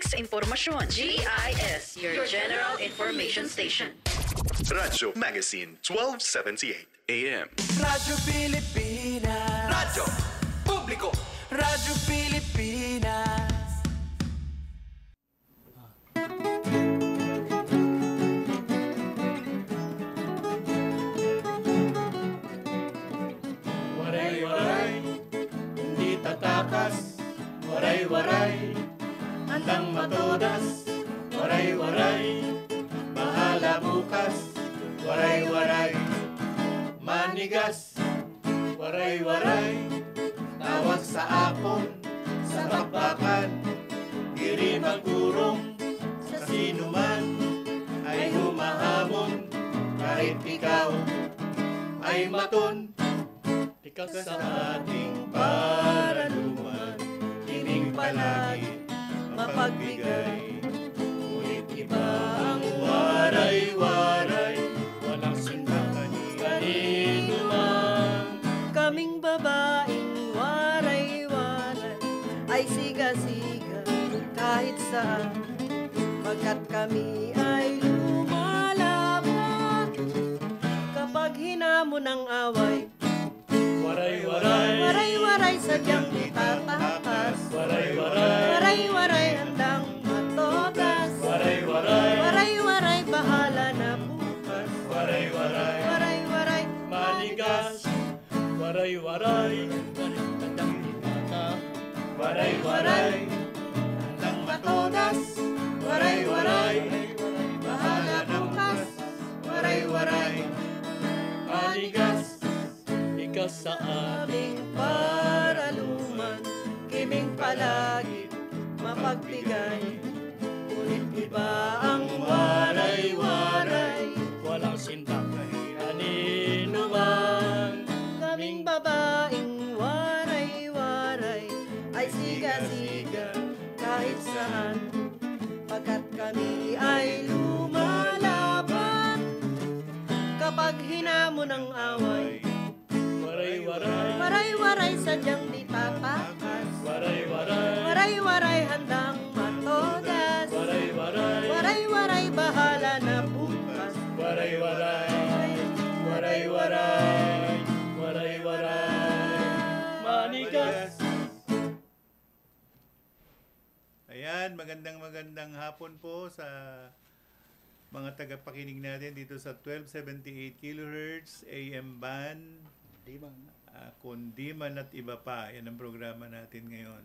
sa impormasyon. GIS, your General Information Station. Radyo Magazine 1278 AM. Radyo Pilipinas. Radyo Publiko. Radyo Pilipinas. Waray-waray, hindi tatakas. Waray-waray, handang matodas. Waray-waray, bahala bukas. Waray-waray, manigas. Waray-waray, tawag sa apon, sa bakbakan. Diri magurong, sa sinuman ay humahamon. Kahit ikaw ay maton, ikaw sa ating paraluman. Himing palagi mapagbigay, ngunit iba ang waray-waray. Walang sindakan kanino man. Kaming babaeng waray-waray ay siga-siga kahit saan, pagkat kami ay lumalaban kapag hinamon ng away. Waray-waray, Waray-waray sadyang di tatakas. waray-waray, Waray-waray handang matodas. waray-waray, Waray-waray bahala na bukas. waray-waray, Waray-waray manigas. Waray-waray, handang itata. Waray-waray, handang matodas. Waray-waray, bahala bukas. Waray-waray, manigas. Ikaw sa aming paraluman, kiming palagi mapagbigay. Ngunit iba ang waray-waray, walang sintakay kanino man. kaming babaeng waray-waray ay siga-siga kahit saan, pagkat kami ay lumalaban kapag hinamon ng away. Waray-waray, Waray-waray sadyang di tatakas. waray-waray, Waray-waray handang matodas. waray-waray, Waray-waray bahala na bukas. waray-waray, waray-waray, waray-waray, manigas. Ayan, magandang hapon po sa mga tagapakinig natin dito sa 1278 kHz AM band. Kundi man at iba pa. Yan ang programa natin ngayon.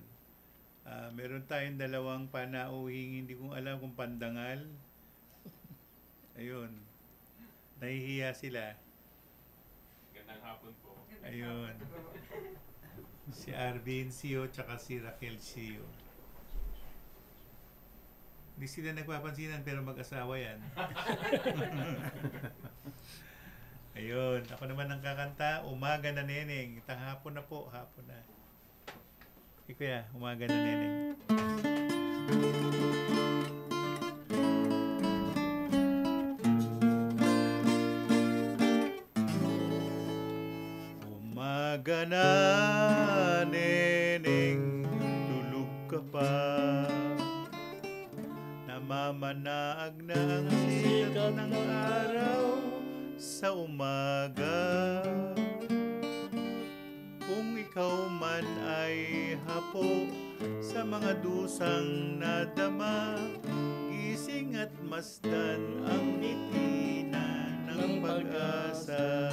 Meron tayong dalawang panauhing hindi kong alam kung pandangal. Ayun. Nahihiya sila. Gandang hapon po. Ayun. Si Arvin Sio tsaka si Raquel Sio. Hindi sila nagpapansinan pero mag-asawa yan. Ayun. Ako naman ang kakanta. Umaga na Neneng. Hapon na po. Hapon na. Kuya, umaga na Neneng. Umaga na Neneng, tulog ka pa. Namamanaag na ang sikat ng araw sa umaga. Kung ikaw man ay hapo sa mga dusang nadama, gising at masdan ang ngiti ng pag-asa.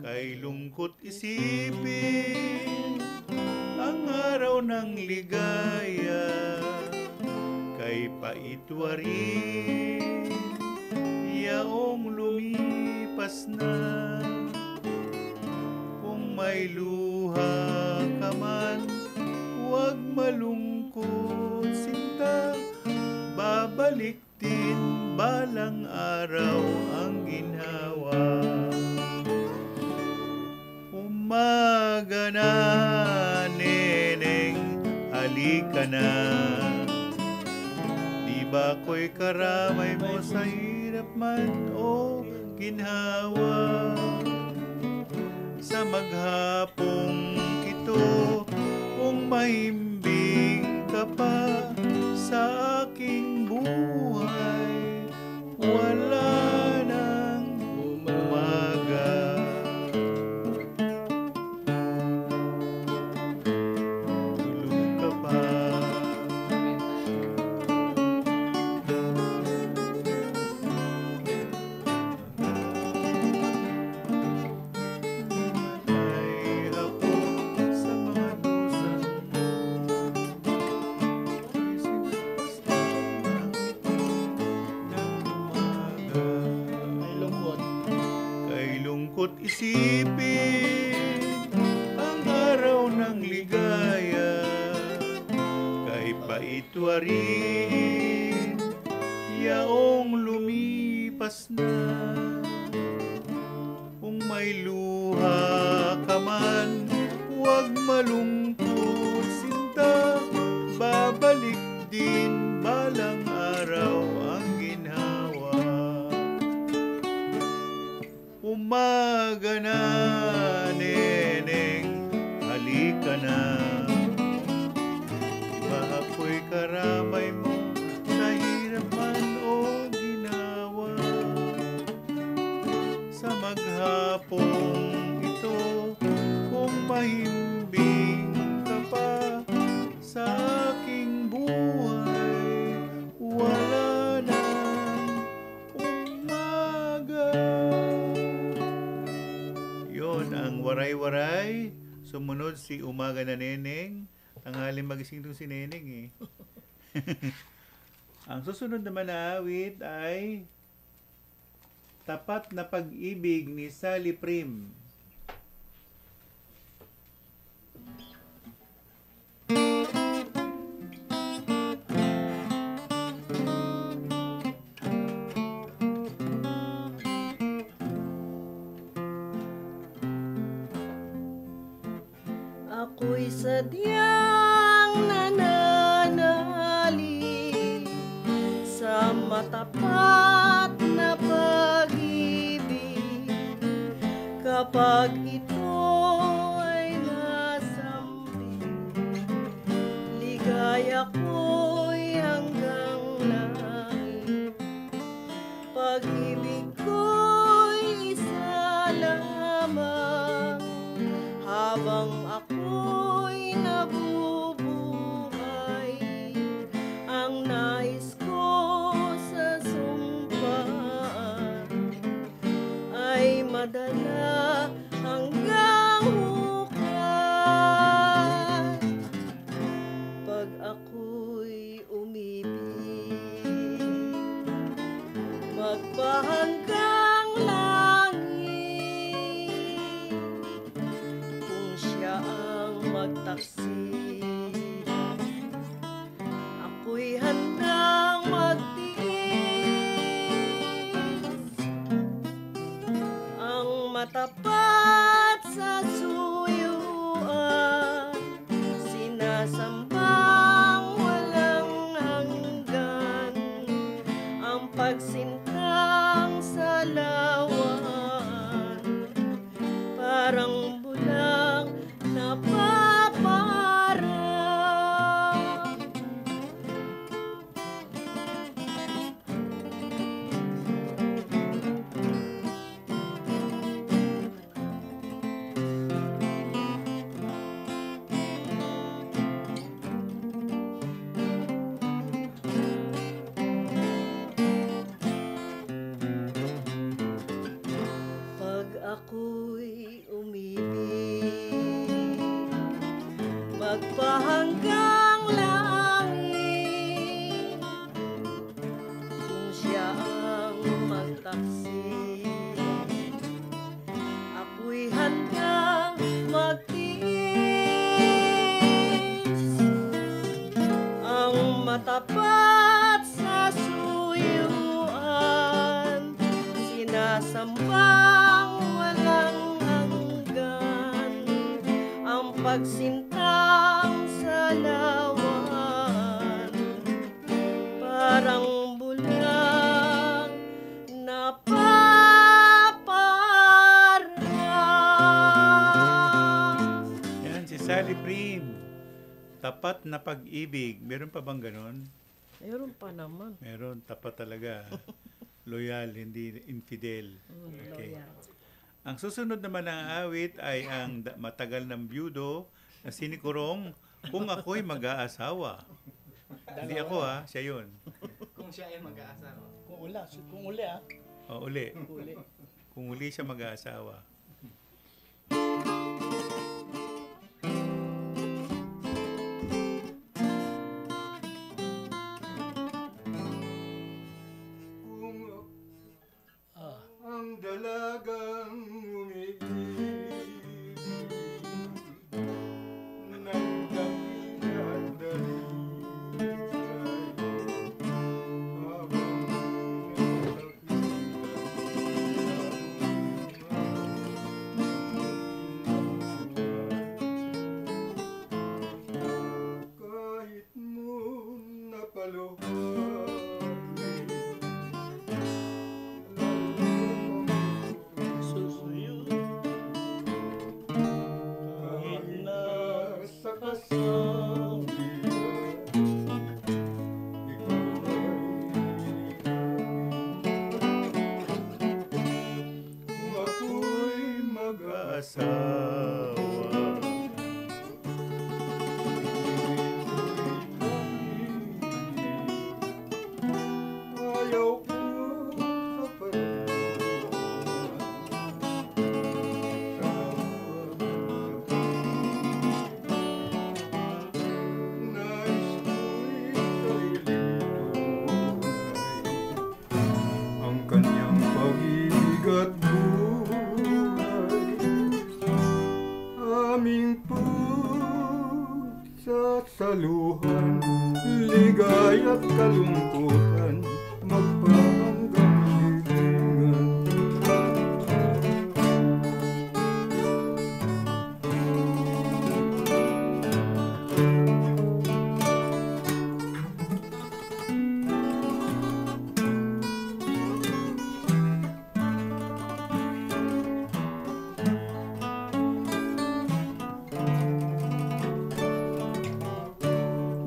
Kay lungkot isipin ang araw ng ligaya, kay paitwarin yaong lumipas na. Kung may luha ka man, huwag malungkot sinta, babalik din balang araw ang ginhawa. Umaga na Neneng, halika na. Di ba ko'y karamay mo sa hirap man o ginhawa? Sa maghapong ito, kung mahimbing ka pa sa aking buhay, wala nang umaga. Tulog ka pa. Ay hapon sa mga lusan mo, ay sinapaslang ng umaga. Ay lungkot. Kay lungkot isipin ang araw ng ligaya, kay paitwarin yaong lumipas na. Kung may luha ka man, huwag malungkot sinta, babalik din balang araw ang ginhawa. Umaga na, neneng, halika na. Iba ako'y karamay mo sa hirap man o ginawa. Sa maghapong ito, kung mahimbing ka pa sa aking buhay, wala nang umaga. Yon ang waray-waray. Sumunod si Umaga na Neneng. Tanghaling magising tong si Neneng eh. Ang susunod naman na awit ay Tapat na Pag-ibig ni Sally Prim. Ako'y sadyang nananalig sa matapat na pag-ibig. Kapag ito'y nasambit, ligaya ko'y hanggang langit. Pag-ibig ko'y isa lamang, habang ako'y nabubuhay. Ang nais ko sa sumpaan ay madala hanggang hukay. Pag ako'y umibig, magpahanggang langit. Kung siya ang magtaksi, ako'y handang magtiis. Ang matapat sa suyuan, sinasambang walang hanggan. Ang pagsintang sa lawan, parang bulang napaparang. Pag ako'y umibig, magpahanggang langit. Kung siya ang magtaksi, ako'y handang magtiis. Ang matapat sa suyuan, sinasambang walang hanggan. Ang pagsintang sa lawan, parang bulang napaparang. Yan si Sally Prim. Tapat na pag-ibig. Meron pa bang ganon? Meron pa naman. Meron, tapat talaga. Loyal, hindi infidel. Okay. Loyal. Ang susunod naman na awit ay ang matagal ng byudo na sinikurong Kung Ako'y Mag-aasawa. Hindi ako siya yun. Kung siya ay mag-aasawa. Kung uli Uli. Kung uli siya mag-aasawa. Ang dalagang umiibig ng daming dali habang kahit mo napaluhan susuyo kahit na sa kasama Asawa. ayaw ko ang kanyang pag-ibig at buhay aming pagsasaluhan ligay at kalungkutan magpahanggang libingan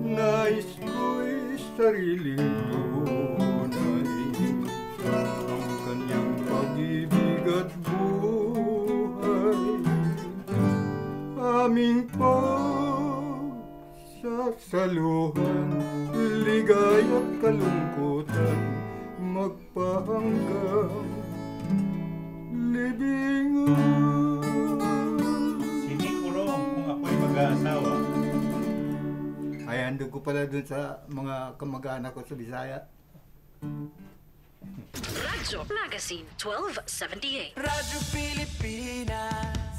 nais ko'y sariling tunay ang kanyang pag-ibig at buhay aming pagsasaluhan ligay at kalungkutan magpahanggang libingan. Sinikurong Kung Ako'y Mag-aasawa. Ay, andun ko pala dun sa mga kamag-anak ko sa Bisaya. Radyo Magazine 1278. Radyo Pilipinas.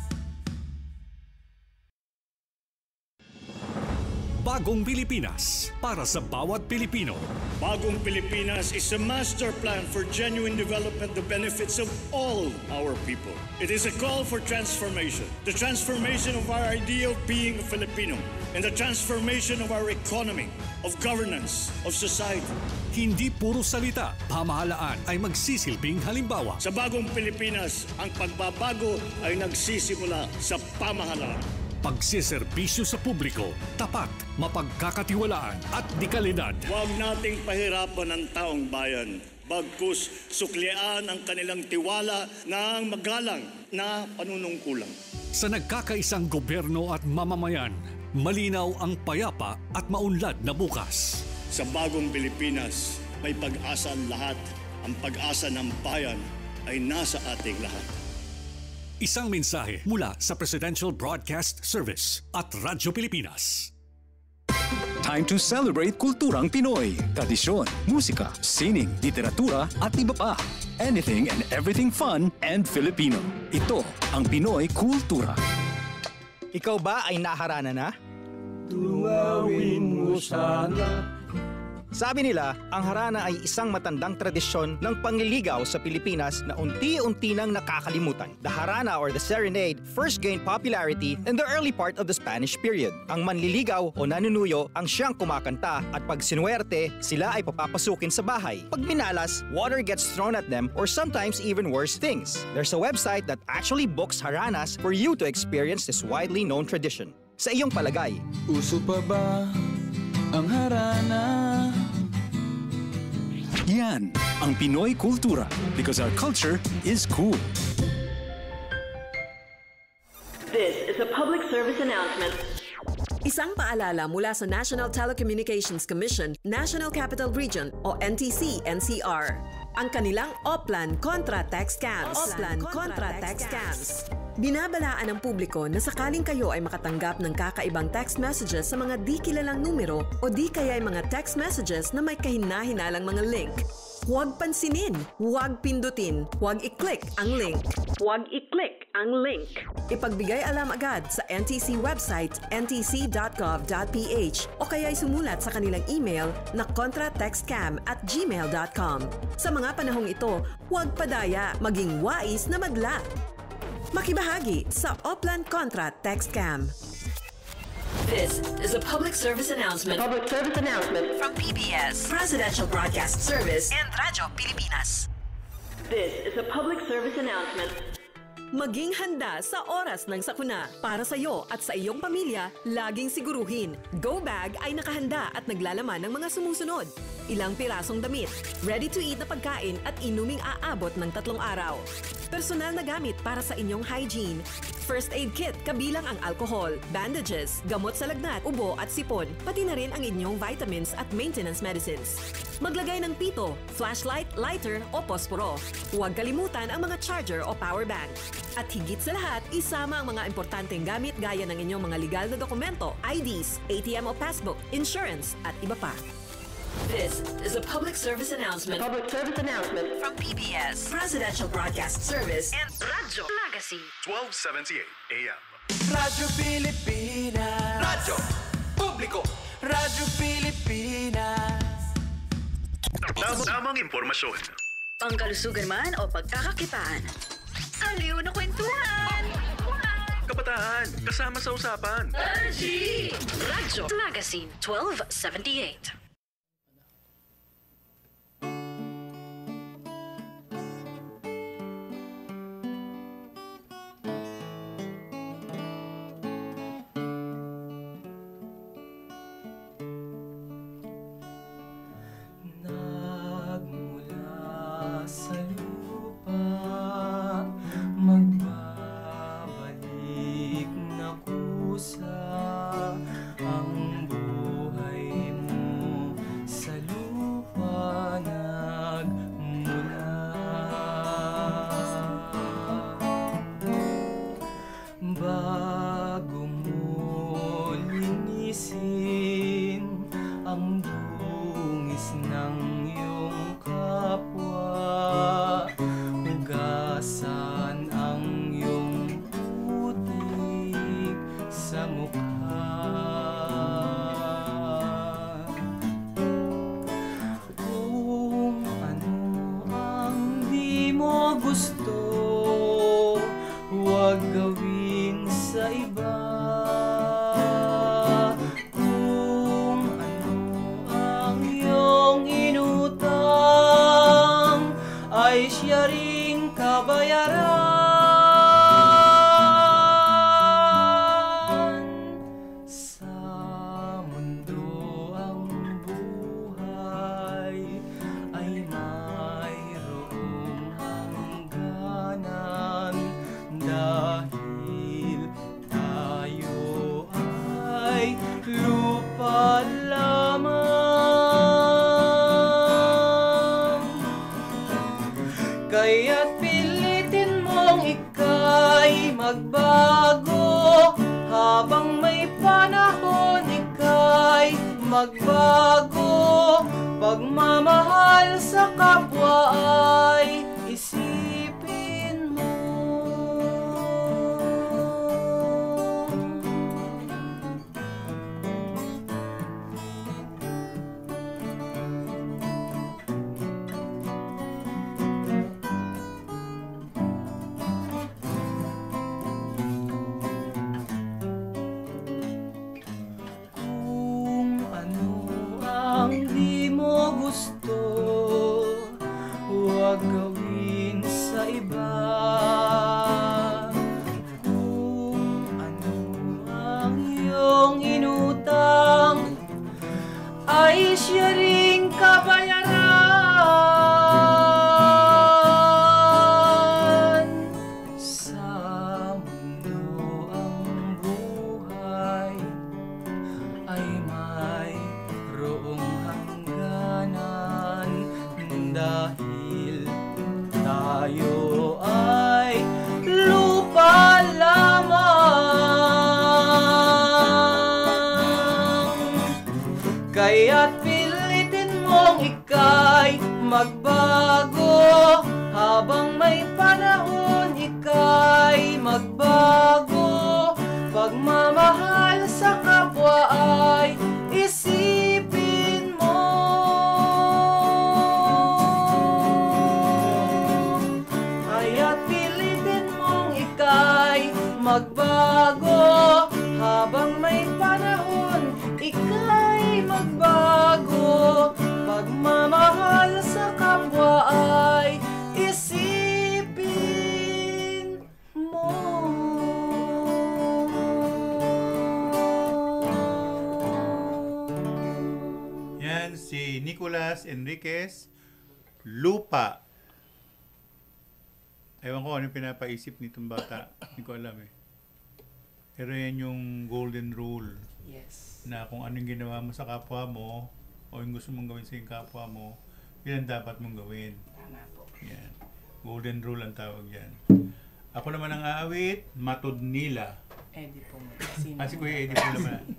Bagong Pilipinas para sa bawat Pilipino. Bagong Pilipinas is a master plan for genuine development, the benefits of all our people. It is a call for transformation. The transformation of our idea of being a Filipino and the transformation of our economy, of governance, of society. Hindi puro salita, pamahalaan ay magsisilbing halimbawa. Sa Bagong Pilipinas, ang pagbabago ay nagsisimula sa pamahalaan. Pagsiservisyo sa publiko, tapat, mapagkakatiwalaan at dekalidad. Huwag nating pahirapan ang taong bayan. Bagkus suklian ang kanilang tiwala ng magalang na panunungkulan. Sa nagkakaisang gobyerno at mamamayan, malinaw ang payapa at maunlad na bukas. Sa Bagong Pilipinas, may pag-asa ang lahat. Ang pag-asa ng bayan ay nasa ating lahat. Isang mensahe mula sa Presidential Broadcast Service at Radyo Pilipinas. Time to celebrate kulturang Pinoy. Tradisyon, musika, sining, literatura at iba pa. Anything and everything fun and Filipino. Ito ang Pinoy Kultura. Ikaw ba ay naharana na? Tungawin mo sana. Sabi nila, ang harana ay isang matandang tradisyon ng pangliligaw sa Pilipinas na unti-unti nang nakakalimutan. The harana or the serenade first gained popularity in the early part of the Spanish period. Ang manliligaw o nanunuyo ang siyang kumakanta at pag sinuwerte, sila ay papapasukin sa bahay. Pag minalas, water gets thrown at them or sometimes even worse things. There's a website that actually books haranas for you to experience this widely known tradition. Sa iyong palagay, Uso pa ba ang harana? Yan ang Pinoy Kultura because our culture is cool. This is a public service announcement. Isang paalala mula sa National Telecommunications Commission, National Capital Region o NTC-NCR. Ang kanilang Oplan Contra Text Scams. Binabalaan ng publiko na sakaling kayo ay makatanggap ng kakaibang text messages sa mga di kilalang numero o di kaya ay mga text messages na may kahina-hinalang mga link. Huwag pansinin, huwag pindutin, huwag i-click ang link. Huwag i-click ang link. Ipagbigay alam agad sa NTC website ntc.gov.ph o kaya'y sumulat sa kanilang email na contratextcam@gmail.com. Sa mga panahong ito, huwag padaya, maging wais na madla. Makibahagi sa Oplan Contra Text Scam. This is a public service announcement. Public service announcement From PBS, Presidential Broadcast Service and Radyo Pilipinas. This is a public service announcement. Maging handa sa oras ng sakuna. Para sa iyo at sa iyong pamilya, laging siguruhin. Go Bag ay nakahanda at naglalaman ng mga sumusunod. Ilang pirasong damit, ready-to-eat na pagkain at inuming aabot ng 3 araw. Personal na gamit para sa inyong hygiene. First aid kit kabilang ang alcohol, bandages, gamot sa lagnat, ubo at sipon, pati na rin ang inyong vitamins at maintenance medicines. Maglagay ng pito, flashlight, lighter o posporo. Huwag kalimutan ang mga charger o power bank. At higit sa lahat, isama ang mga importanteng gamit gaya ng inyong mga legal na dokumento, IDs, ATM o passbook, insurance at iba pa. This is a public service announcement. Public service announcement From PBS, Presidential Broadcast Service and Radyo Magazine. 1278 AM. Radyo Pilipinas. Radyo Publiko. Radyo Pilipinas. Tamang impormasyon. Pangkalusugan man o pagkakakitaan. Aliw na kwentuhan. Kabataan, kasama sa usapan. Radyo Magazine 1278. Nagmula sa lupa, magbabalik na kusa ang buhay mo sa lupa nagmula. Bago mo linisin ang dungis ng iyong kapwa, hugasan ang iyong putik sa mukha. Kung ano ang di mo gusto, huwag gawin sa iba. Kung ano ang iyong inutang, ay siya ring kabayaran. Sa mundo ang buhay ay mayroong hangganan, dahil tayo ay lupa lamang. Kaya't pilitin mong ika'y magbago, habang may panahon ika'y magbago. Pagmamahal sa kapwa ay isipin mo. Kung ano ang di mo gusto, huwag gawin sa iba. Kung ano ang iyong dahil tayo ay lupa lamang. Kaya't pilitin mong ika'y magbago, habang may panahon ika'y magbago. Pagmamahal sa kapwa ay isipin mo. Kaya't pilitin mong ika'y magbago, habang may panahon ika'y magbago. Pagmamahal sa kapwa ay isipin mo. Yan si Nicolas Enriquez, Lupa. Ewan ko ano yung pinapaisip nitong bata. Hindi ko alam eh. Pero yan yung golden rule. Yes. Na kung anong ginawa mo sa kapwa mo, o yung gusto mong gawin sa yung kapwa mo, yun ang dapat mong gawin. Tama po. Yan. Golden rule ang tawag yan. Ako naman ang aawit, Matod Nila. Eddie po. Si Kuya Eddie po naman.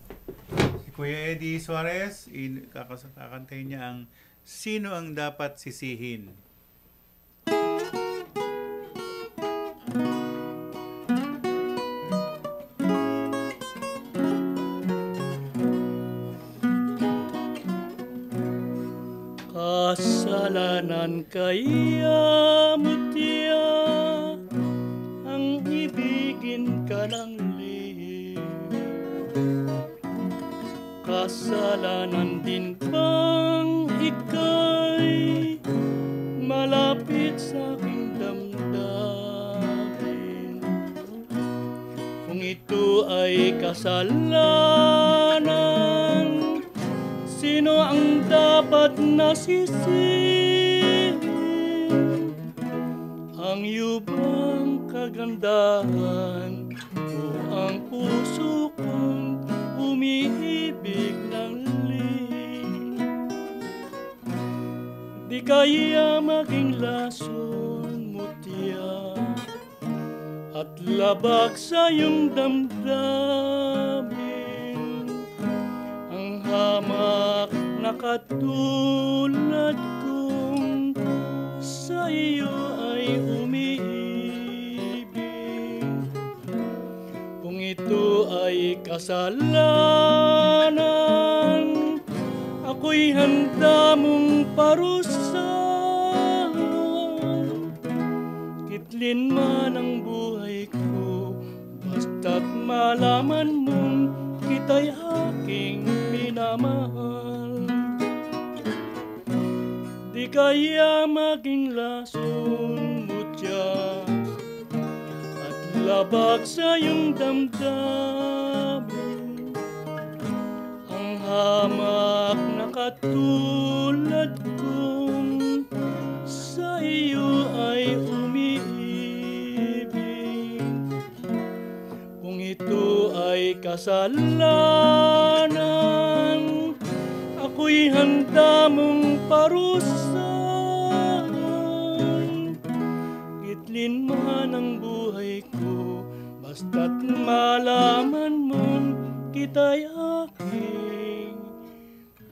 Si Kuya Eddie Suarez, kakantahin niya ang Sino ang Dapat Sisihin. Kasalanan kaya mutya ang ibigin ka ng lihim? Kasalanan din bang ika'y malapit sa aking damdamin? Kung ito ay kasalanan, sino ang dapat nasisihin? Ang yubang kagandahan o ang puso kong umiibig ng lihim? Di kaya maging lason, mutya, at labag sa iyong damdamin. Ang hamak na katulad kong sa iyo ay umiibig. Kung ito ay kasalanan, ako'y handa mong parusahan. Kitlin man ang buhay ko, basta't malaman mong kita'y aking minamahal. Di kaya maging lason, mutya, at labag sa iyong damdamin. Ang hamak na katulad kong sa iyo ay umiibig. Kung ito ay kasalanan, ako'y handa mong parusahan. Gitlin man ang buhay ko, basta't malaman mong kita'y aking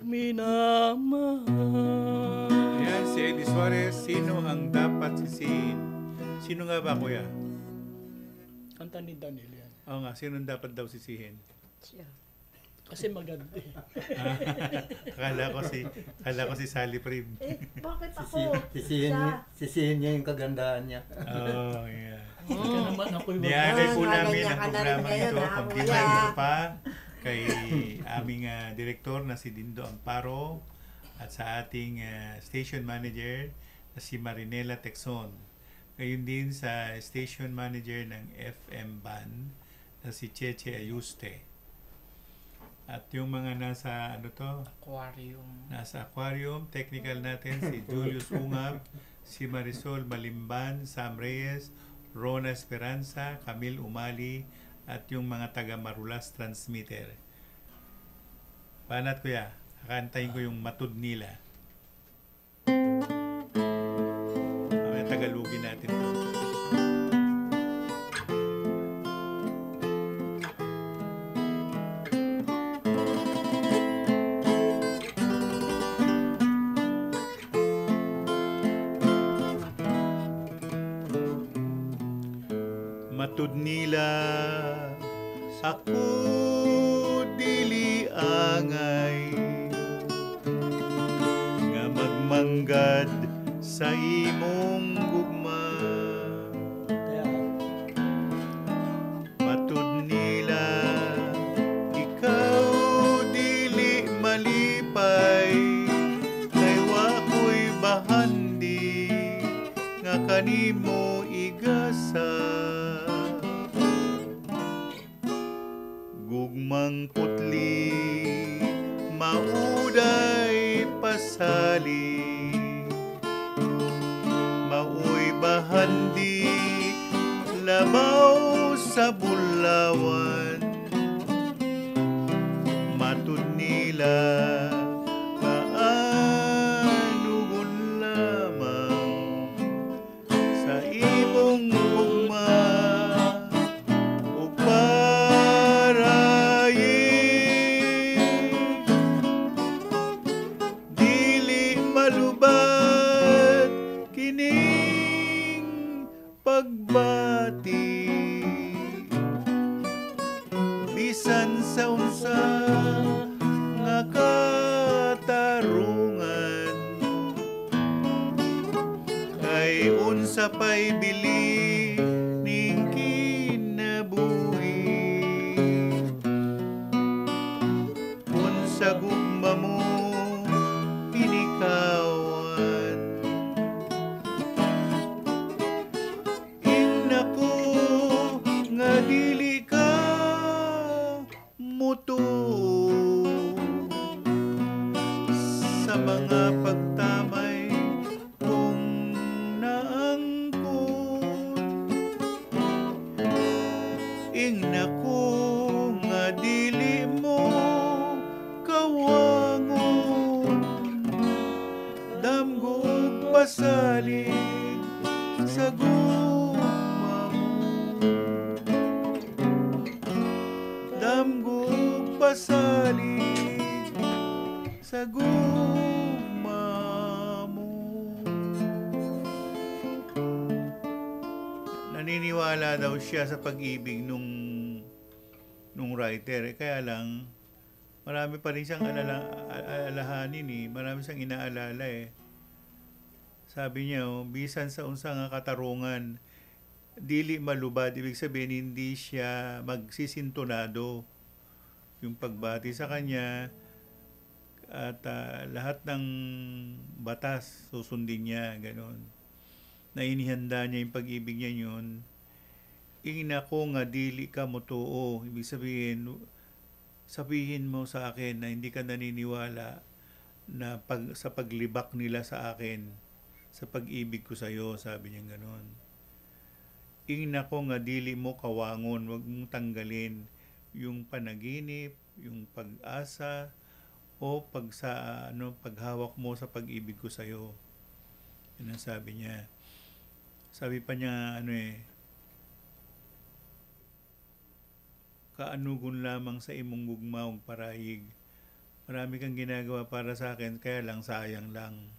minamahal. Yan si Eddie Suarez, Sino ang Dapat Sisihin? Sino nga ba, Kuya? Kanta ni Daniel yan. Oo nga, sino ang dapat daw sisihin? Siya. Kasi maganda. Akala ko si Sally Prim. Bakit ako? Sisihin niya yung kagandahan niya. Oh, yeah. Naman ako'y Nialay po namin ang programa ito, Pagdinalo pa, kay aming direktor na si Dindo Amparo at sa ating station manager na si Marinela Texon. Ngayon din sa station manager ng FM Ban na si Cheche Ayuste. At yung mga nasa nasa aquarium, technical natin si Julius Ungab, si Marisol Malimban, Sam Reyes, Rona Esperanza, Camille Umali, at yung mga taga Marulas transmitter. Banat, Kuya, kakantahin ko yung Matod Nila. Tatagalogin natin ito. Matud nila ako dili angay nga magmanggad sa imong gugma. Matud nila ikaw dili malipay kay wa ko'y bahandi nga kanimo igasa. Gugmang putli mauday pasali mauy bahandi labaw sa bulawan. Matud nila kaanugon lamang sa imong gugma ug malubat kining pagbati bisan sa unsa nga katarungan kay unsa pay bili ning kinabuhi unsa gugma mo pinikawan. Inako nga dili ka muto sa mga pagtamay kung naangkon. Inako nga dili mo kawangon damgo pasalig sa gugma mo. Damgo pasalig sa gugma mo. Naniniwala daw siya sa pag-ibig nung writer. Kaya lang marami pa rin siyang alalahanin eh. Marami siyang inaalala eh. Sabi niya, bisan sa unsa nga katarungan, dili malubad. Ibig sabihin, hindi siya magsisintonado yung pagbati sa kanya at lahat ng batas susundin niya, gano'n. Nainihanda niya yung pag-ibig niya yun. Ina ko nga dili ka mo too. Ibig sabihin mo sa akin na hindi ka naniniwala na sa paglibak nila sa akin, sa pag-ibig ko sa iyo, sabi niya gano'n. Ina ko nga dili mo kawangon, wag mong tanggalin yung panaginip, yung pag-asa, o paghawak mo sa pag-ibig ko sa iyo. Yan ang sabi niya. Sabi pa niya, kaanugon lamang sa imong gugma ug parahig. Marami kang ginagawa para sa akin, kaya lang sayang lang.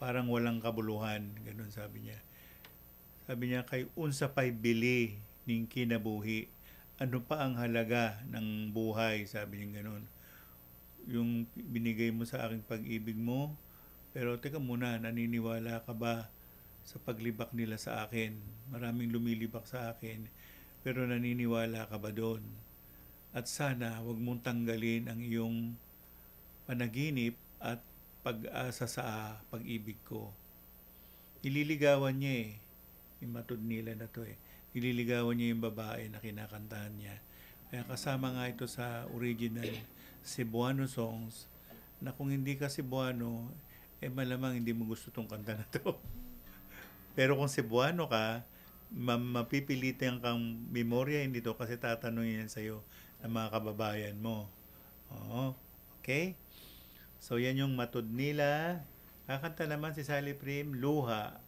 Parang walang kabuluhan, ganun sabi niya. Sabi niya, kay unsa pay bili ning kinabuhi. Ano pa ang halaga ng buhay, sabi niya ganun. Yung binigay mo sa aking pag-ibig mo, pero teka muna, naniniwala ka ba sa paglibak nila sa akin? Maraming lumilibak sa akin, pero naniniwala ka ba doon? At sana, wag mong tanggalin ang iyong panaginip at pag-asa sa pag-ibig ko. Nililigawan niya eh. Yung matud nila na to eh. Nililigawan niya yung babae na kinakantahan niya. Kaya kasama nga ito sa original Cebuano songs na kung hindi ka Cebuano, malamang hindi mo gusto tong kanta na to. Pero kung Cebuano ka, mapipilitan kang memoryahin dito kasi tatanungin yan sa'yo ng mga kababayan mo. Oo. Okay? So, yan yung matud nila. Kakanta naman si Sally Prim, Luha.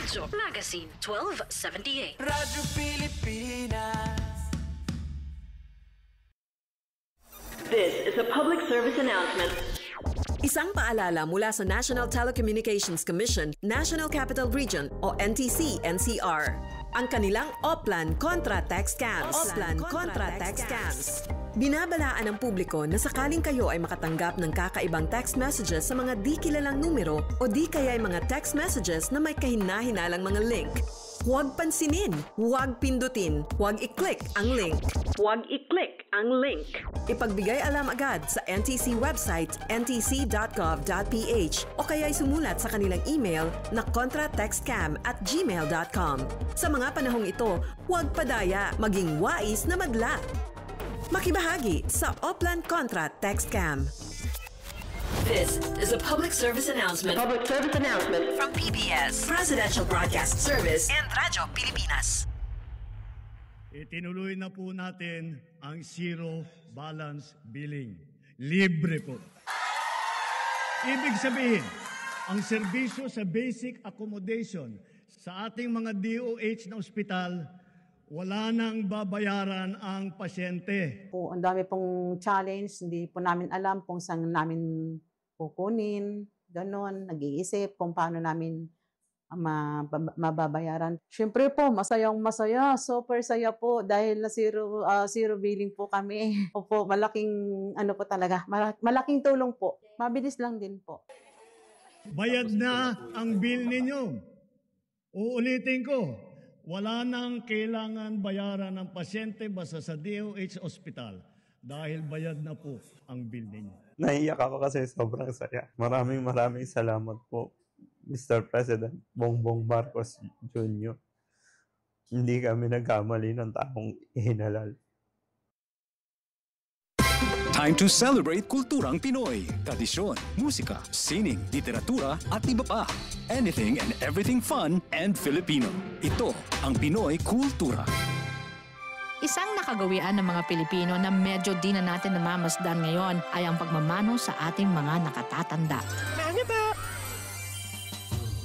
Radyo Magazine 1278. Radyo Pilipinas. This is a public service announcement. Isang paalala mula sa National Telecommunications Commission, National Capital Region o NTC-NCR. Ang kanilang Oplan Contra Text Scams. Binabalaan ng publiko na sakaling kayo ay makatanggap ng kakaibang text messages sa mga di kilalang numero o di kaya ay mga text messages na may kahina-hinalang mga link. Huwag pansinin, huwag pindutin, huwag i-click ang link. Ipagbigay alam agad sa NTC website ntc.gov.ph o kaya'y sumulat sa kanilang email na contratextcam@gmail.com. Sa mga panahong ito, huwag padaya, maging wais na madla. Makibahagi sa Oplan Contra Text Scam. This is a public service announcement. From PBS, Presidential Broadcast Service, and Radyo Pilipinas. Itinuloy na po natin ang zero balance billing. Libre po. Ibig sabihin, ang serbisyo sa basic accommodation sa ating mga DOH na ospital, wala nang babayaran ang pasyente. Po, ang dami pong challenge, hindi po namin alam kung saan namin kukunin, ganon, nag-iisip kung paano namin mababayaran. Siyempre po, masayang-masaya, super saya po dahil na zero billing po kami. Opo, malaking po talaga, malaking tulong po. Mabilis lang din po. Bayad na ang bill ninyo. Uulitin ko, wala nang kailangan bayaran ng pasyente basta sa DOH Hospital dahil bayad na po ang bill ninyo. Naiyak ako kasi sobrang saya. Maraming salamat po, Mr. President Bongbong Marcos Jr. Hindi kami nagkamali ng taong hinalal. Time to celebrate kulturang Pinoy. Tradisyon, musika, sining, literatura at iba pa. Anything and everything fun and Filipino. Ito ang Pinoy Kultura. Isang nakagawian ng mga Pilipino na medyo di na natin namamasdan ngayon ay ang pagmamano sa ating mga nakatatanda.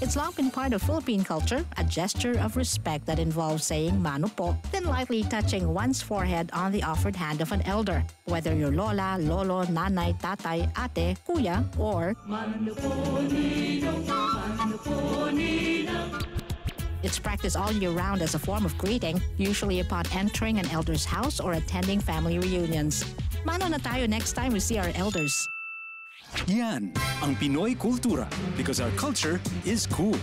It's long been part of Philippine culture, a gesture of respect that involves saying mano po, then lightly touching one's forehead on the offered hand of an elder, whether you're lola, lolo, nanay, tatay, ate, kuya, or mano po ninong, mano po ninong. It's practiced all year round as a form of greeting, usually upon entering an elder's house or attending family reunions. Mano na tayo next time we see our elders. Yan ang Pinoy Kultura because our culture is cool.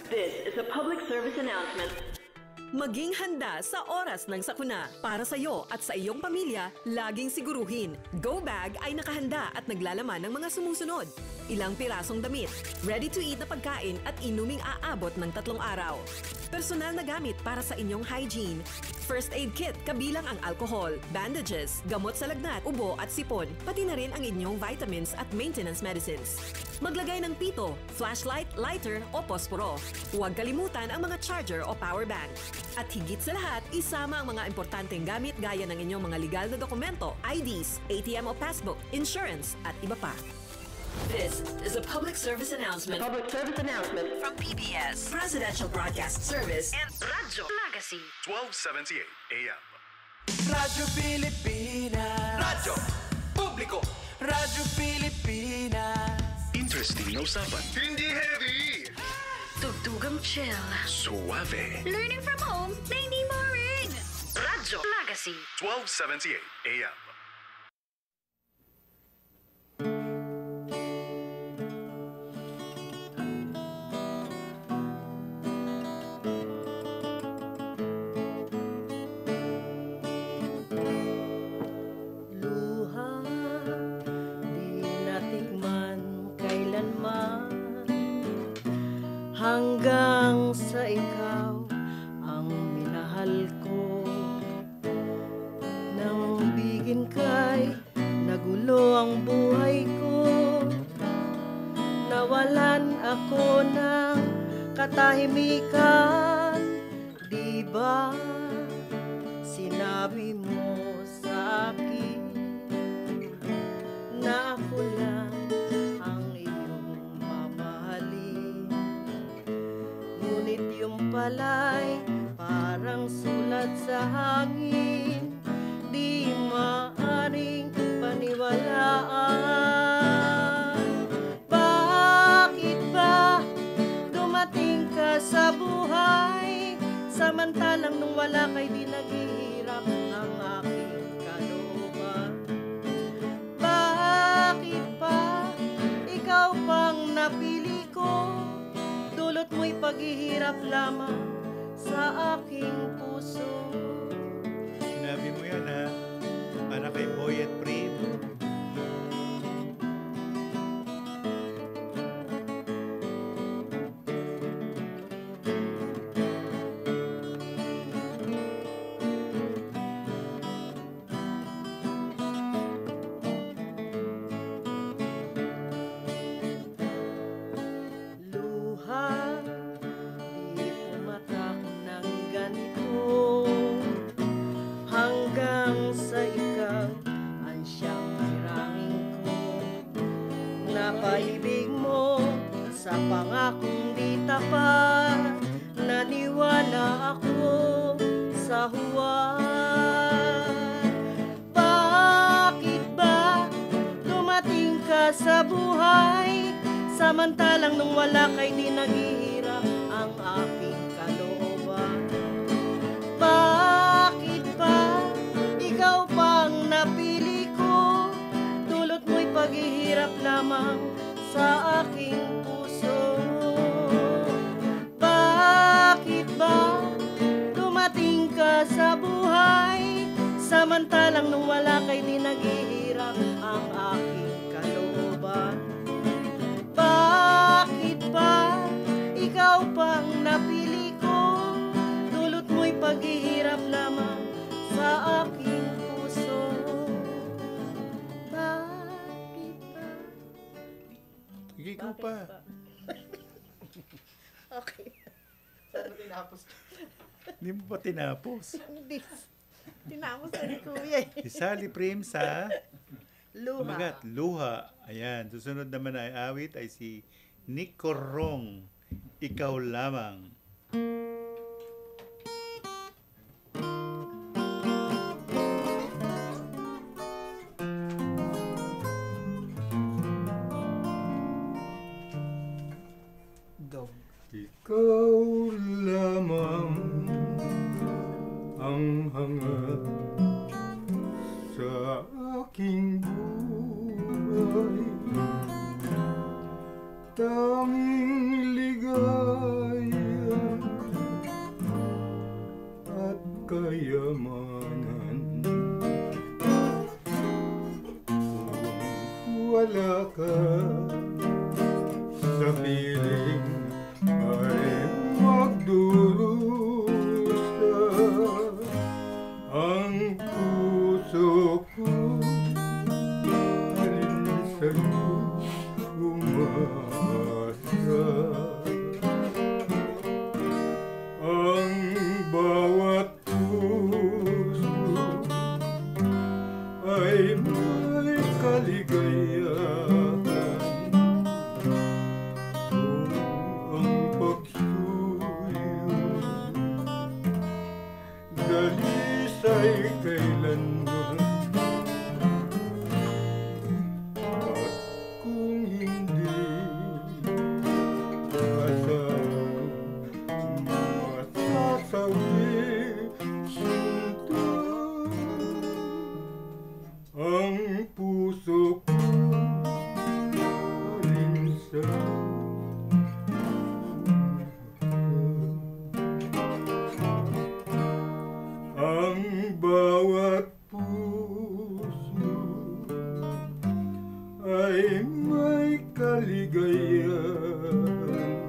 This is a public service announcement. Maging handa sa oras ng sakuna. Para sa iyo at sa iyong pamilya, laging siguruhin. Go Bag ay nakahanda at naglalaman ng mga sumusunod. Ilang pirasong damit, ready-to-eat na pagkain at inuming aabot ng 3 araw. Personal na gamit para sa inyong hygiene. First aid kit kabilang ang alcohol, bandages, gamot sa lagnat, ubo at sipon, pati na rin ang inyong vitamins at maintenance medicines. Maglagay ng pito, flashlight, lighter o posporo. Huwag kalimutan ang mga charger o power bank. At higit sa lahat, isama ang mga importanteng gamit gaya ng inyong mga legal na dokumento, IDs, ATM o passbook, insurance at iba pa. This is a public service announcement. From PBS, Presidential Broadcast Service, and Radyo Magazine 1278 AM. Radyo Pilipinas. Radyo Publiko. Radyo Pilipinas. Interesting na usapan. Hindi heavy. Tugtugang chill. Suave. Learning from home na hindi boring. Radyo Magazine 1278 AM. Hanggang sa ikaw ang minahal ko. Nang bigin ka'y nagulo ang buhay ko. Nawalan ako ng katahimikan. Di ba sinabi mo sa akin na ako lang ang sa hangin, di maaring paniwalaan. Bakit ba dumating ka sa buhay, samantalang nung wala kay di naghihirap ang aking kalooban? Bakit pa ikaw pang napili ko, dulot mo'y paghihirap lamang sa aking puso? Sinabi mo yan ha, para kay Boy at Prim. Luha, di pumatak ng ganito, hanggang sa ikaw ang siyang hirangin ko. Napaibig mo sa pangakong di tapat, naniwala ako sa huwad. Bakit ba dumating ka sa buhay, samantalang nung wala kay di naghihirap ang aking kalooban? Bakit pa ikaw pang napili ko, dulot mo'y paghihirap lamang sa aking puso? Bakit ba dumating ka sa buhay, samantalang nung wala kay di naghihirap ang aking kalooban? Bakit ba ikaw pang napili ko, dulot mo'y paghihirap lamang sa aking puso? Bakit ba? Sige, ikaw pa. Okay. Saan tinapos? Hindi mo pa tinapos. Hindi. Tinapos na ni Kuya eh. Si Sally Prim sa Luha. Magat, Luha. Ayan, susunod naman ay awit ay si Nick Corrong, Ikaw Lamang. Ikaw lamang ang hangad sa aking buhay, tanging ligaya at kayamanan. Kung wala ka sa piling ay magdurusa ang puso ko, alin sa'yo umasa. Ang bawat puso ay may kaligayahan, dalisay kailanman. At kung hindi masasawi sinta ang puso ko, alin sa ang bawat puso ay may kaligayahan.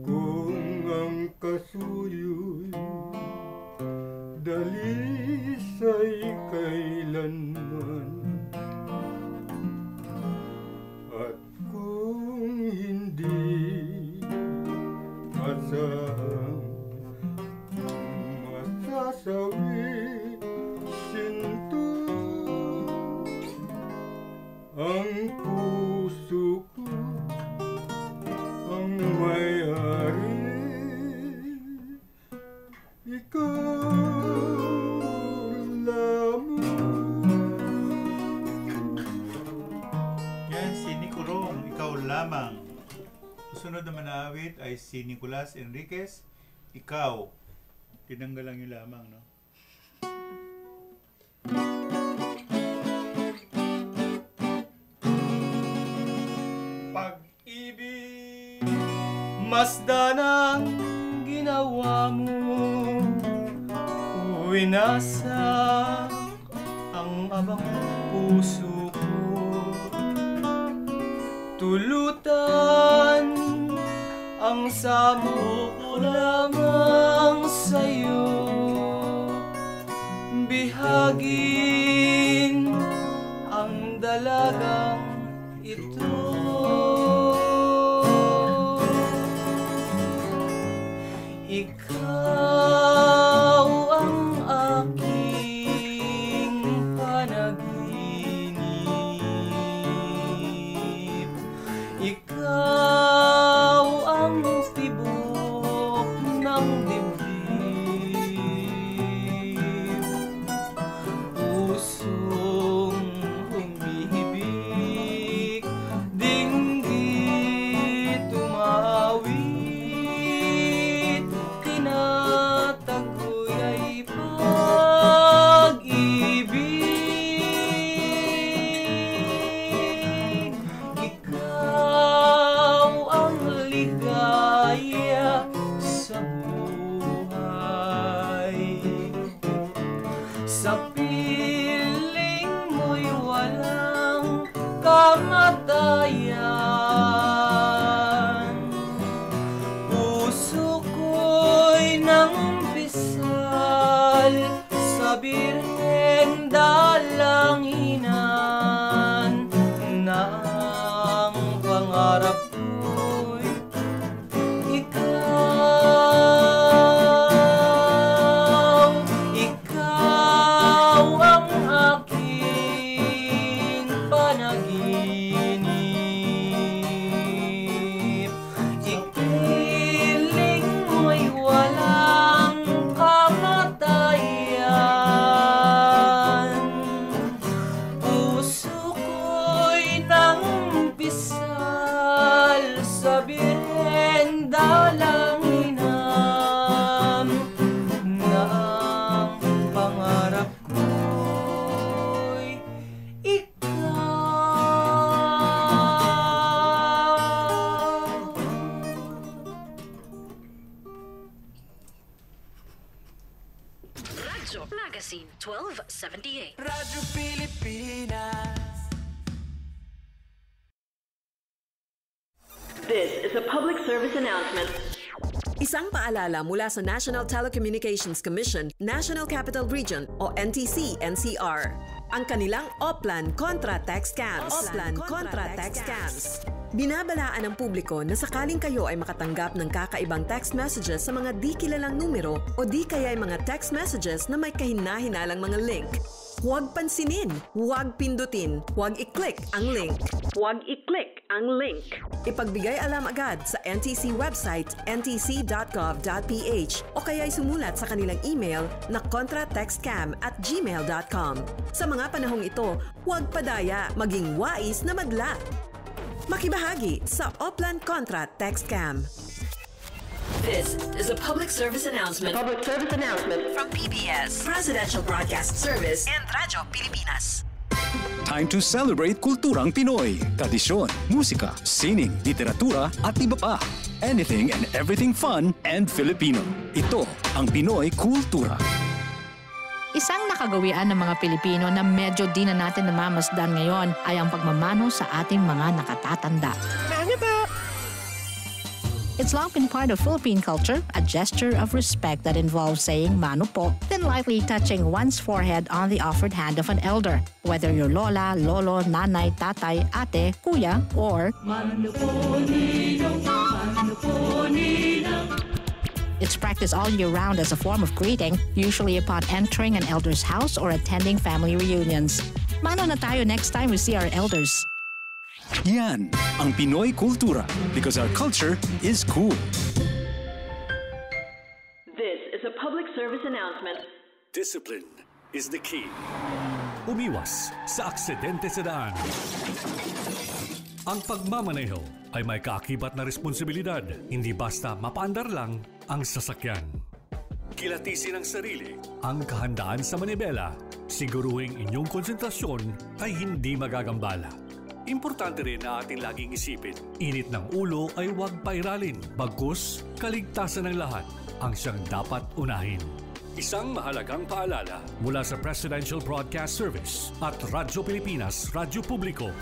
Kung ang kasuyo'y dalisay kailanman, at kung hindi asahang masasawi sinto ang puso ko, ang may-ari. Yan, si Nicorong, Ikaw Lamang. Susunod naman na awit ay si Nicolas Enriquez, Ikaw. Tinanggal lang yung lamang, no? Pag-ibig, masdan ang ginawa mo, winasa ang abang puso ko, tulutan ang samo ko lamang sa'yo, bihagin ang dalagang ito. Ikaw ang aking panaginip, ikaw ang tibok ng dibdib, pusong humihibik, dinggit tumawid, kinatagoy ay pag-ibig. Ikaw ang ligaya sa buhay, sa piling mo'y walang kamatayan. Puso ko'y nangpisal sa birhen dalanginan, na ang pangarap ko'y ikaw. Ikaw ang aking panaginip, ikiling mo'y walang kamatayan. Puso ko'y nangpisal sa birhen dalanginan, na ang pangarap ko'y Radyo Magazine 1278. Radyo Pilipinas. This is a public service announcement. Isang paalala mula sa National Telecommunications Commission, National Capital Region o NTC-NCR. Ang kanilang Oplan Contra Text Scams. Oplan Contra Text Scams. Binabalaan ng publiko na sakaling kayo ay makatanggap ng kakaibang text messages sa mga di kilalang numero o di kaya ay mga text messages na may kahina-hinalang mga link. Huwag pansinin, huwag pindutin, huwag i-click ang link. Huwag i-click ang link. Ipagbigay alam agad sa NTC website ntc.gov.ph o kaya'y sumulat sa kanilang email na contratextcam@gmail.com. Sa mga panahong ito, huwag padaya, maging wais na madla. Makibahagi sa Oplan Contra Text Scam. This is a public service announcement. Public service announcement from PBS, Presidential Broadcast Service, and Radyo Pilipinas. Time to celebrate kulturang Pinoy. Tradisyon, musika, sining, literatura at iba pa. Anything and everything fun and Filipino. Ito ang Pinoy Kultura. Isang nakagawian ng mga Pilipino na medyo di na natin namamasdan ngayon ay ang pagmamano sa ating mga nakatatanda. It's long been part of Philippine culture, a gesture of respect that involves saying mano po, then lightly touching one's forehead on the offered hand of an elder, whether you're lola, lolo, nanay, tatay, ate, kuya, or mano po ninong, mano po ninong. It's practiced all year round as a form of greeting, usually upon entering an elder's house or attending family reunions. Mano na tayo next time we see our elders. Yan ang Pinoy Kultura because our culture is cool. This is a public service announcement. Discipline is the key. Umiwas sa aksidente sa daan. Ang pagmamaneho ay may kaakibat na responsibilidad. Hindi basta mapaandar lang ang sasakyan. Kilatisin ang sarili, ang kahandaan sa manibela. Siguruhing inyong konsentrasyon ay hindi magagambala. Importante rin na ating laging isipin, init ng ulo ay huwag pairalin. Bagkus, kaligtasan ng lahat ang siyang dapat unahin. Isang mahalagang paalala mula sa Presidential Broadcast Service at Radyo Pilipinas, Radyo Publiko.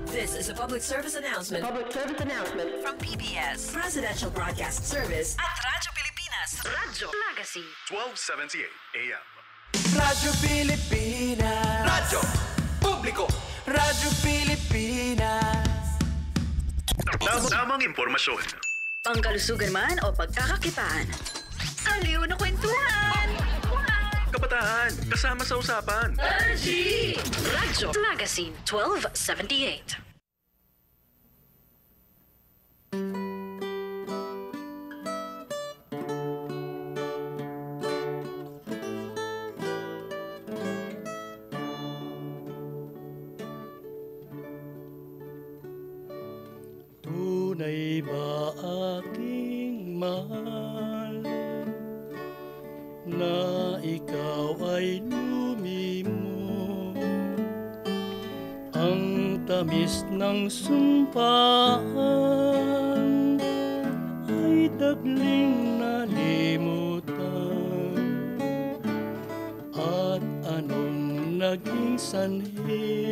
This is a public service announcement. Public service announcement from PBS, Presidential Broadcast Service at Radyo Pilipinas, Radyo Legacy. 1278 AM. Radyo Pilipinas. Radyo Publiko. Radyo Pilipinas. Tamang impormasyon. Pangkalusugan man o pagkakakitaan. Aliw na kwentuhan! Kabataan, kasama sa usapan. RG! Radyo Magazine 1278. Tunay ba aking mahal na ikaw ay lumimo? Ang tamis ng sumpaan ay tagling nalimutan. At anong naging sanhi?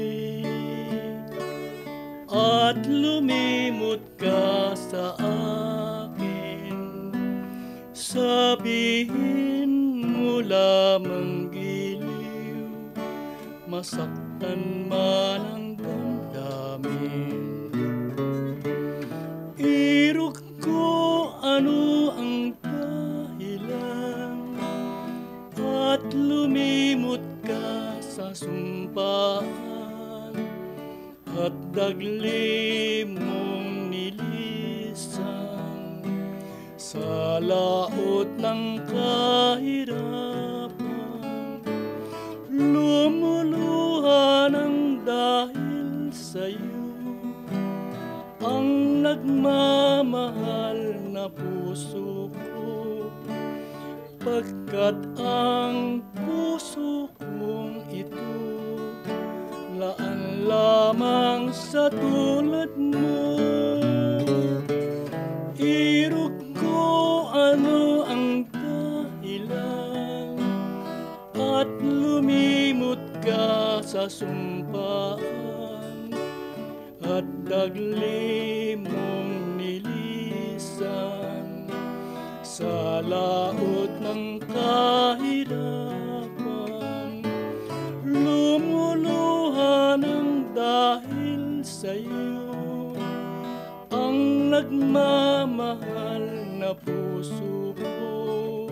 At lumimot ka sa akin. Sabihin mo lamang giliw, masaktan man ang damdamin. Irog ko ano ang dahilan, at lumimot ka sa sumpaan. At dagli mong nilisan sa laot ng kahirapan. Lumuluha ng dahil sa'yo ang nagmamahal na puso ko, pagkat ang puso kong ito laan lamang sa tulad mo. Irog ko ano ang dahilan, at lumimot ka sa sumpaan. At dagli mong nilisan sa laot ng kahirapan. Lumuluha ng dahil sa'yo ang nagmamahal na puso ko,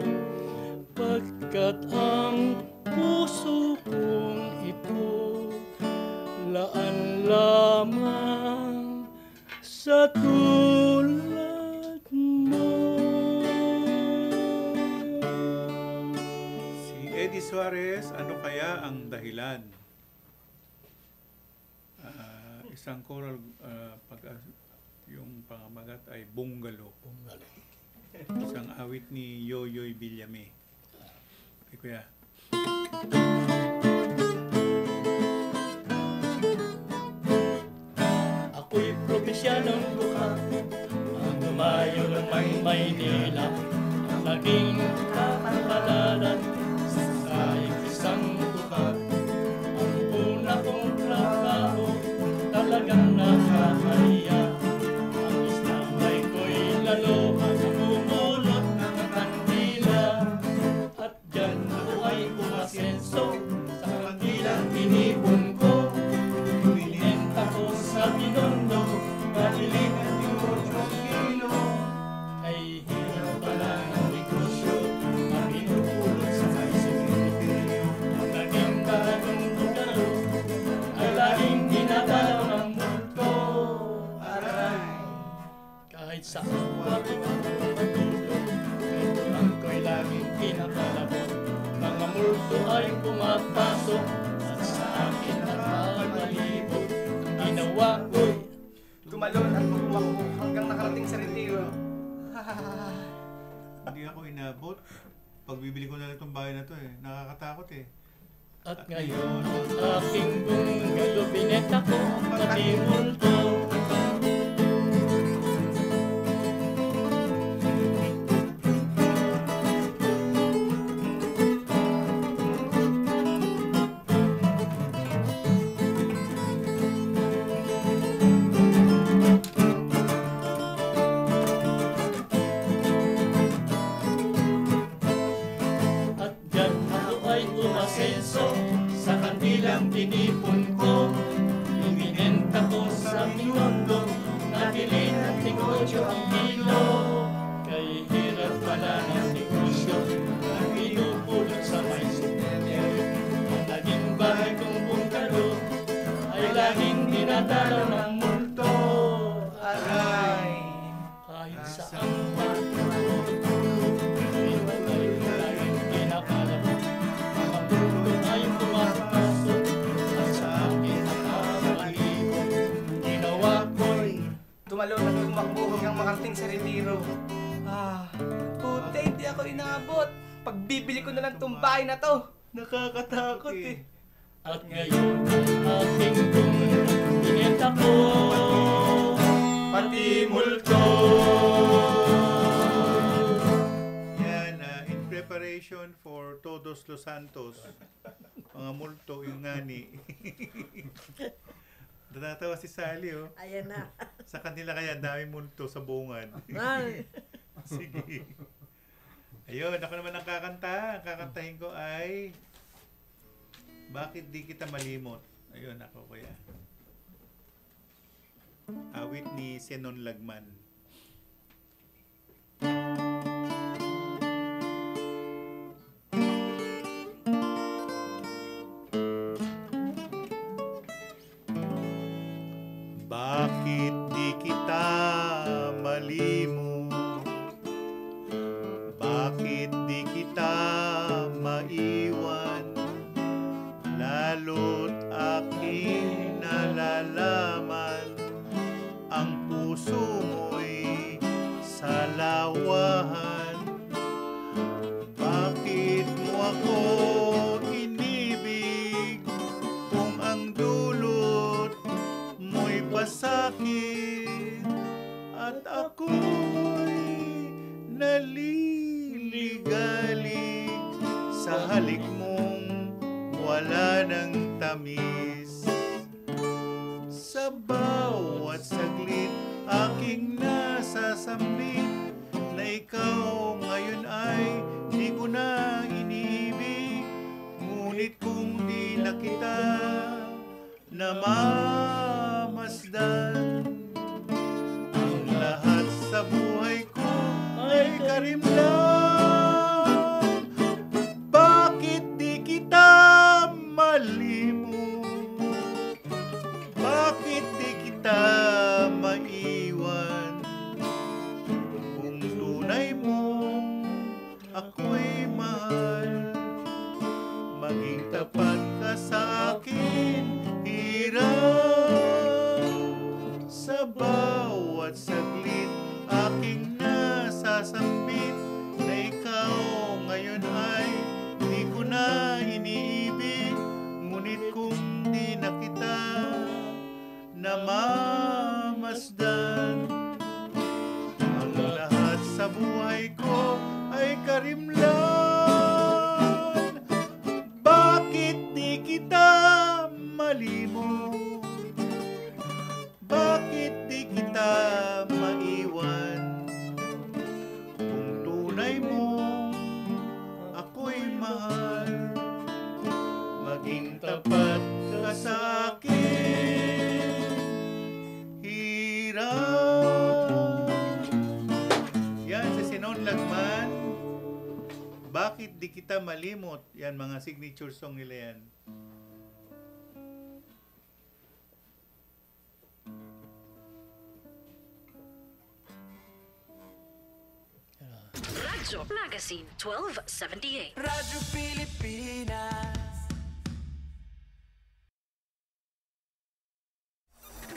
pagkat ang puso kong ito laan lamang sa tulad mo. Si Eddie Suarez, ano kaya ang dahilan? Isang choral, yung pangamagat ay Bungalo. Isang awit ni Yoyoy Villame. Ay, kuya. Ako'y probinsyanong buka, ang lumayo ng Maynila, ang naging kapalaran sa isang buka. Ang una kong trabaho talagang nakakaya. Ang isang may ko'y lalo ang bumulot ng kandila, at dyan ako ay umasenso sa kandilang inipon ko. Binenta ko sa Binondo, malilig at yung 8 kilo. Ay hirap pala ng negosyo, kinakalabot. Mga multo ay pumapasok at sa akin nakakalibot. Ginawa ko'y Tumalon at tumakbo hanggang nakarating sa retiro. Hindi ako inabot. Pagbibili ko na lang itong bahay na to eh. Nakakatakot eh. At ngayon ang aking bungalo binenta ko pati multo. Sa kandilang tinipon ko, ibinenta ko sa minundo, nabili ng negosyo ang kilo. Kay hirap pala ng negosyo, ang pinupulot sa may cemetery. Ang naging bahay kong bungalo, ay laging dinadala ng multo. Aray, kahit saan pa, ito ay laging kinakalabot. Tumalon at tumakbo hanggang makarating sa retiro. Puti, hindi ako inabot. Pagbibili ko na lang tong bahay na to. Nakakatakot eh. At ngayon ang aking binenta ko pati multo. Yan, in preparation for Todos Los Santos. Mga multo yung ngani. Natatawa si Sally, oh. Ayan na. Sa kanila kaya dami multo sa bungan. Ay. Sige. Ayun, ako naman ang kakanta. Ang kakantahin ko ay Bakit Di Kita Malimot. Ayun, ako kuya. Awit ni Senon Lagman. Bakit di kita malimot? Bakit di kita maiwan? Lalo't aking nalalaman ang puso mo'y salawahan. Bakit mo ako inibig kung ang dulot mo'y pasakit at ako'y naliligalig sa halik mong wala ng tamis. Sa bawat saglit aking nasasambit na ikaw ngayon ay di ko na iniibig. Ngunit kung di na kita namamasdan, ang lahat sa buhay ko ay karimlan. Bakit di kita malimot? Bakit di kita maiwan? Kung tunay mong ako'y mahal, maging tapat ka sa akin. Sa bawat saglit aking nasasambit na ikaw ngayon ay di ko na iniibig. Ngunit kung di na kita namamasdan, ang lahat sa buhay ko ay karimlan. Bakit di kita malimot? Bakit di kita maiwan? Kung tunay mo ako'y mahal, maging tapat ka sa akin. Hirap. Yan, sa Senon Lagman. Bakit di kita malimot? Yan, mga signature song nila yan. Radyo Plaga Magazine 1278. Radyo Pilipinas.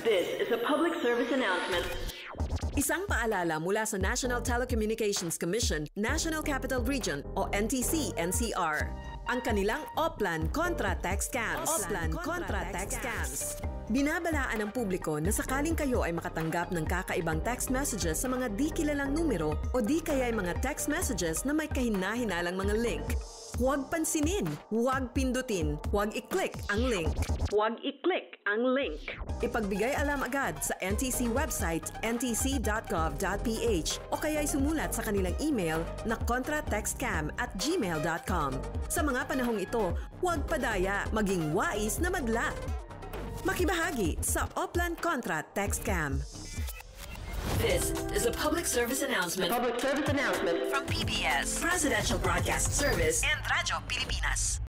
This is a public service announcement. Isang paalala mula sa National Telecommunications Commission, National Capital Region o NTC-NCR. Ang kanilang Oplan Contra Text Scams. Oplan Contra Text Scams. Binabalaan ng publiko na sakaling kayo ay makatanggap ng kakaibang text messages sa mga di kilalang numero o di kaya ay mga text messages na may kahina-hinalang mga link. Huwag pansinin, huwag pindutin, huwag i-click ang link. Huwag i-click ang link. Ipagbigay alam agad sa NTC website ntc.gov.ph o kaya sumulat sa kanilang email na contratextcam@gmail.com. Sa mga panahong ito, huwag padaya, maging wais na madla. Makibahagi sa Oplan Contra Text Scam. This is a public service announcement. Public service announcement From PBS, Presidential Broadcast Service and Radyo Pilipinas.